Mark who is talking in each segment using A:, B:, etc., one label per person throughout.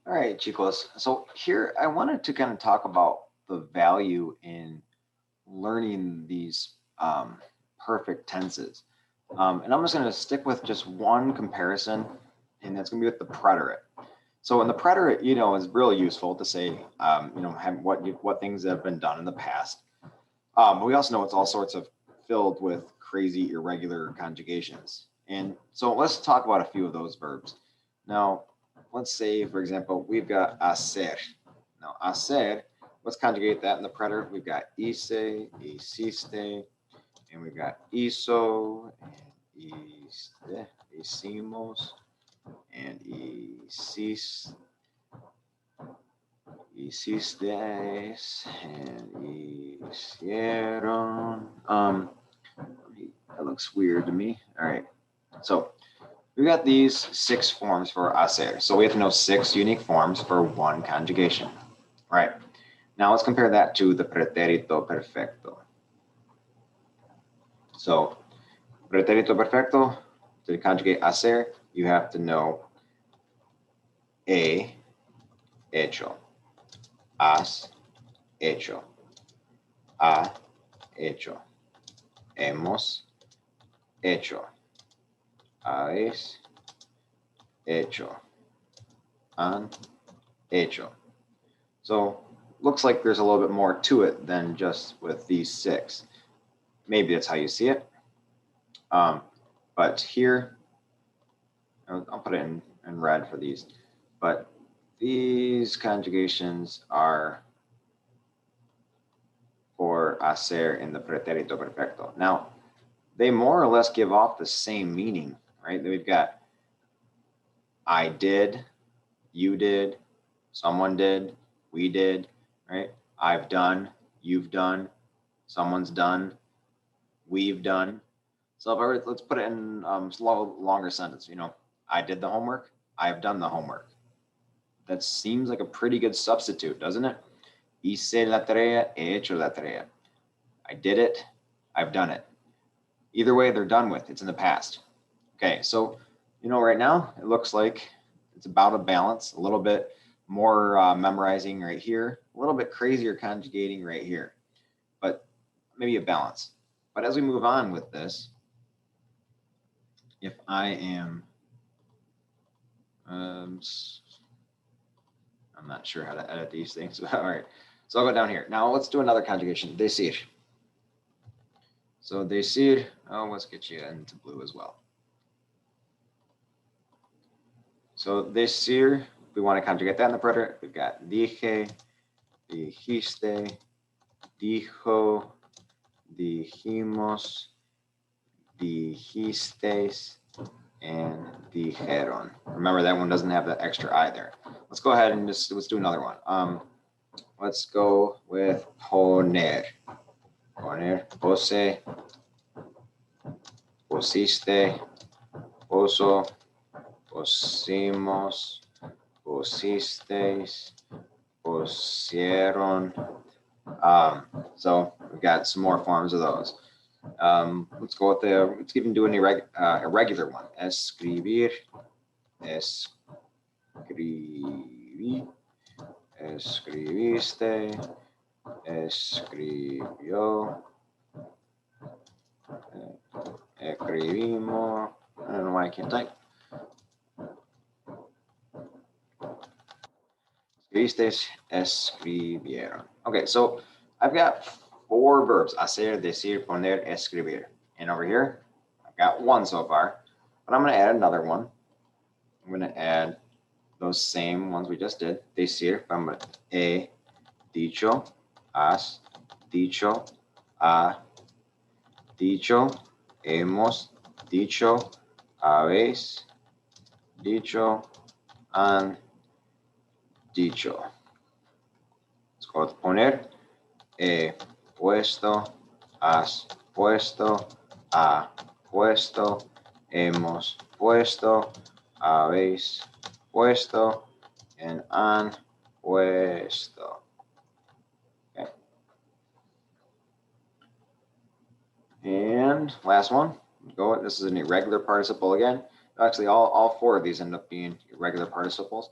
A: All right, chicos. So here I wanted to kind of talk about the value in learning these perfect tenses. And I'm just going to stick with just one comparison, and that's going to be with the preterite. So in the preterite, is really useful to say, what things have been done in the past. But we also know it's all sorts of filled with crazy irregular conjugations. And so let's talk about a few of those verbs. Now, let's say, for example, we've got hacer. Now, hacer, let's conjugate that in the preterite. We've got hice, hiciste, and we've got hizo, and hiciste, hicimos, and hicisteis, and hicieron. That looks weird to me. All right. So we've got these 6 forms for hacer. So we have to know 6 unique forms for one conjugation. All right. Now let's compare that to the pretérito perfecto. So pretérito perfecto, to conjugate hacer, you have to know he hecho, has hecho, ha hecho, hemos hecho, habéis hecho, han hecho. So looks like there's a little bit more to it than just with these 6. Maybe that's how you see it. But here, I'll put it in red for these. But these conjugations are for hacer in the pretérito perfecto. Now, they more or less give off the same meaning, right? We've got I did, you did, someone did, we did, right? I've done, you've done, someone's done, we've done. So let's put it in longer sentence. I did the homework, I've done the homework. That seems like a pretty good substitute, doesn't it? Hice la tarea, he hecho la tarea. I did it, I've done it. Either way, they're done with. It's in the past. Okay, so, right now, it looks like it's about a balance, a little bit more memorizing right here, a little bit crazier conjugating right here, but maybe a balance. But as we move on with this, if I am, I'm not sure how to edit these things. All right, so I'll go down here. Now let's do another conjugation, decir. So decir, let's get you into blue as well. So decir, we want to conjugate that in the preterite. We've got dije, dijiste, dijo, dijimos, dijisteis, and dijeron. Remember, that one doesn't have that extra I there. Let's go ahead and let's do another one. Let's go with poner. Poner, pose, pusiste, puso, pusimos, pusisteis, pusieron. So we've got some more forms of those. Let's go with let's even do an irregular one. Escribir, escribí, escribiste, escribió, escribimos. I don't know why I can't type. Escribiste, escribieron. Okay, so I've got 4 verbs: hacer, decir, poner, escribir. And over here, I've got 1 so far, but I'm going to add another one. I'm going to add those same ones we just did. Decir, I'm going to he dicho, has dicho, ha dicho, hemos dicho, habéis dicho, han dicho. Let's go with poner. He puesto, has puesto, ha puesto, hemos puesto, habéis puesto, and han puesto. Okay. And last one. Go. This is an irregular participle again. Actually, all 4 of these end up being irregular participles.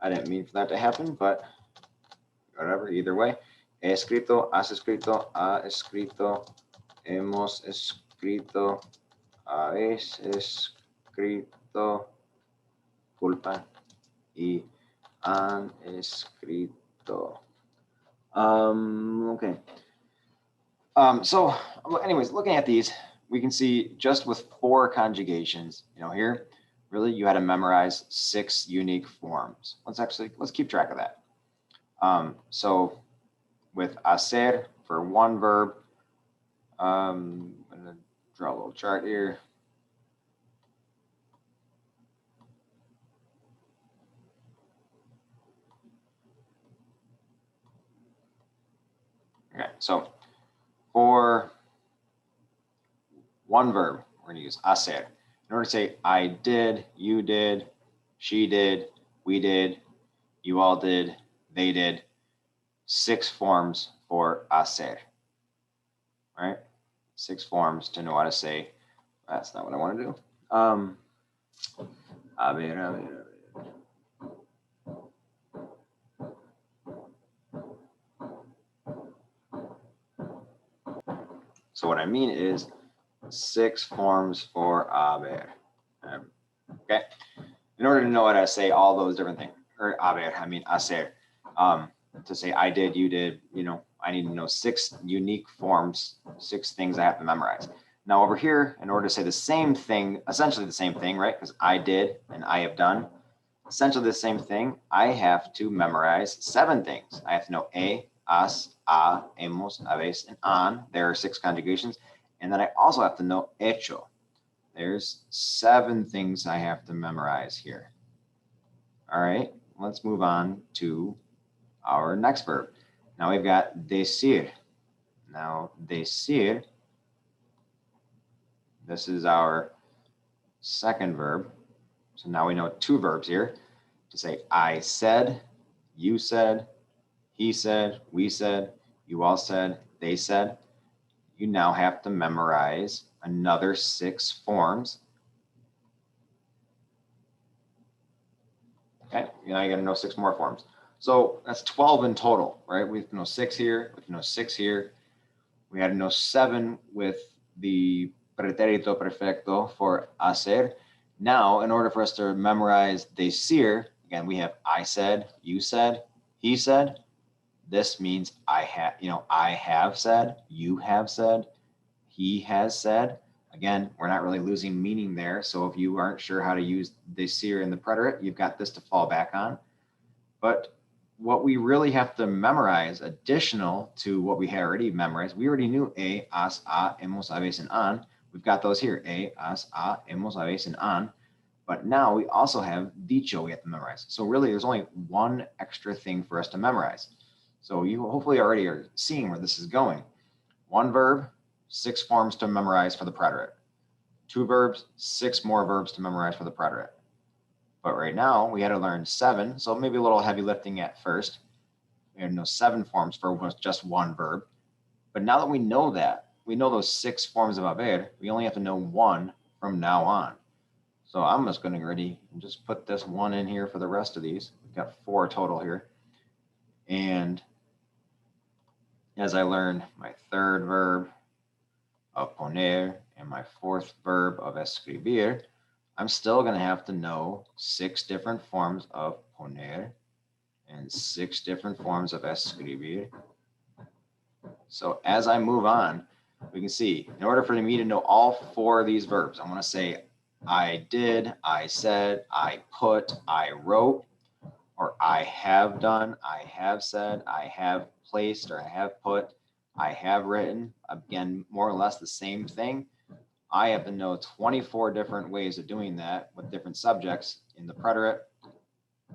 A: I didn't mean for that to happen, but whatever, either way. He escrito, has escrito, ha escrito, hemos escrito, habéis escrito, culpa, y han escrito. Okay. So anyways, looking at these, we can see just with 4 conjugations, here, really you had to memorize 6 unique forms. Let's keep track of that. So with hacer for 1 verb, I'm gonna draw a little chart here. Okay, so for 1 verb, we're going to use hacer. In order to say I did, you did, she did, we did, you all did, they did, 6 forms for hacer. Right? 6 forms to know how to say. That's not what I want to do. A ver. So what I mean is 6 forms for haber. Okay. In order to know how to say all those different things, or haber, I mean hacer. To say I did, you did, I need to know 6 unique forms, 6 things I have to memorize. Now over here, in order to say the same thing, essentially the same thing, right? Because I did and I have done, essentially the same thing, I have to memorize 7 things. I have to know has, hemos, habéis, and han. There are 6 conjugations. And then I also have to know hecho. There's 7 things I have to memorize here. All right, let's move on to our next verb. Now we've got decir. Now decir, this is our second verb. So now we know 2 verbs here. To say I said, you said, he said, we said, you all said, they said. You now have to memorize another 6 forms. Okay, now you got to know 6 more forms. So that's 12 in total, right? We have to know 6 here, we have to know 6 here. We had to know 7 with the pretérito perfecto for hacer. Now, in order for us to memorize decir, again, we have I said, you said, he said. This means I have said, you have said, he has said. Again, we're not really losing meaning there. So if you aren't sure how to use decir in the preterite, you've got this to fall back on. But what we really have to memorize, additional to what we had already memorized, we already knew has, hemos, habéis, and han. We've got those here, has, hemos, habéis, and han. But now we also have dicho we have to memorize. So really, there's only 1 extra thing for us to memorize. So you hopefully already are seeing where this is going. 1 verb, 6 forms to memorize for the preterite. 2 verbs, 6 more verbs to memorize for the preterite. But right now we had to learn 7, so maybe a little heavy lifting at first. We had to know 7 forms for just 1 verb. But now that we know those 6 forms of haber, we only have to know 1 from now on. So I'm just going to ready and just put this 1 in here for the rest of these. We've got 4 total here. And as I learned my 3rd verb of poner and my 4th verb of escribir, I'm still going to have to know 6 different forms of poner and 6 different forms of escribir. So as I move on, we can see, in order for me to know all 4 of these verbs, I want to say I did, I said, I put, I wrote, or I have done, I have said, I have placed, or I have put, I have written. Again, more or less the same thing. I have to know 24 different ways of doing that with different subjects in the preterite,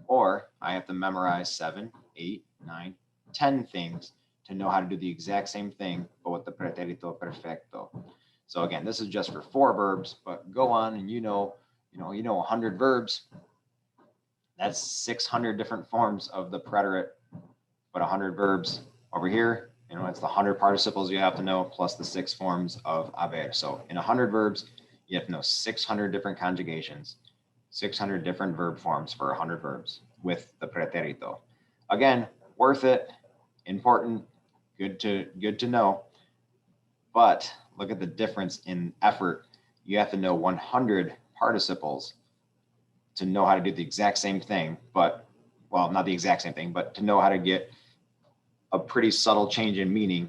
A: or I have to memorize 7, 8, 9, 10 things to know how to do the exact same thing, but with the pretérito perfecto. So again, this is just for 4 verbs, but go on and you know 100 verbs. That's 600 different forms of the preterite, but 100 verbs over here, it's the 100 participles you have to know plus the 6 forms of haber. So in 100 verbs, you have to know 600 different conjugations, 600 different verb forms for 100 verbs. with the pretérito. Again, worth it, important, good to know. But look at the difference in effort. You have to know 100 participles to know how to do the exact same thing, but, well, not the exact same thing, but to know how to get a pretty subtle change in meaning.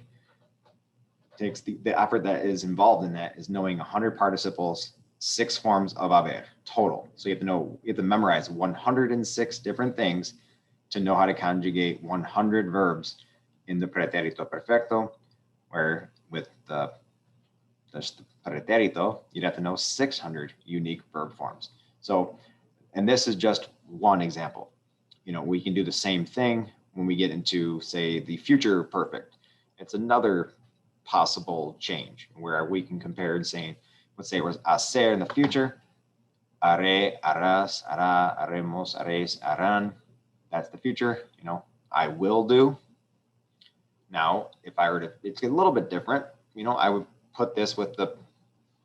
A: Takes the effort that is involved in that is knowing 100 participles, 6 forms of haber total. So you have to memorize 106 different things to know how to conjugate 100 verbs in the pretérito perfecto, where with the pretérito, you'd have to know 600 unique verb forms. So, and this is just one example. We can do the same thing when we get into, say, the future perfect. It's another possible change where we can compare and say, let's say it was hacer in the future, haré, harás, hará, haremos, haréis, harán. That's the future. I will do. Now, if I were to, it's a little bit different. I would put this with the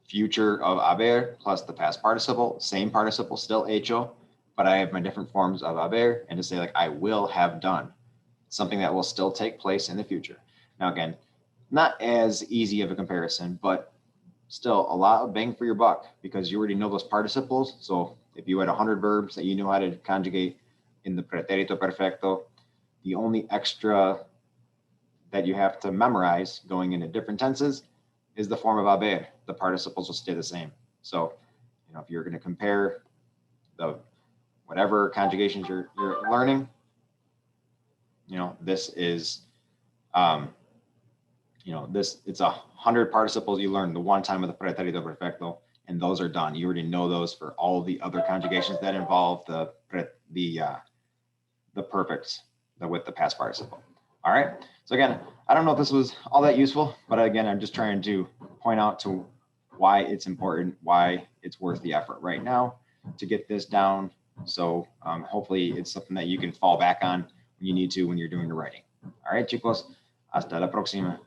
A: future of haber plus the past participle, same participle, still hecho, but I have my different forms of haber, and to say like I will have done, something that will still take place in the future. Now, again, not as easy of a comparison, but still a lot of bang for your buck because you already know those participles. So if you had 100 verbs that you knew how to conjugate in the pretérito perfecto, the only extra that you have to memorize going into different tenses is the form of haber. The participles will stay the same. So, if you're going to compare the whatever conjugations you're learning, this is, it's 100 participles you learn the one time with the pretérito perfecto, and those are done. You already know those for all the other conjugations that involve the perfects with the past participle. All right. So again, I don't know if this was all that useful, but again, I'm just trying to point out to why it's important, why it's worth the effort right now to get this down. So hopefully it's something that you can fall back on when you need to when you're doing the writing. All right, chicos, hasta la próxima.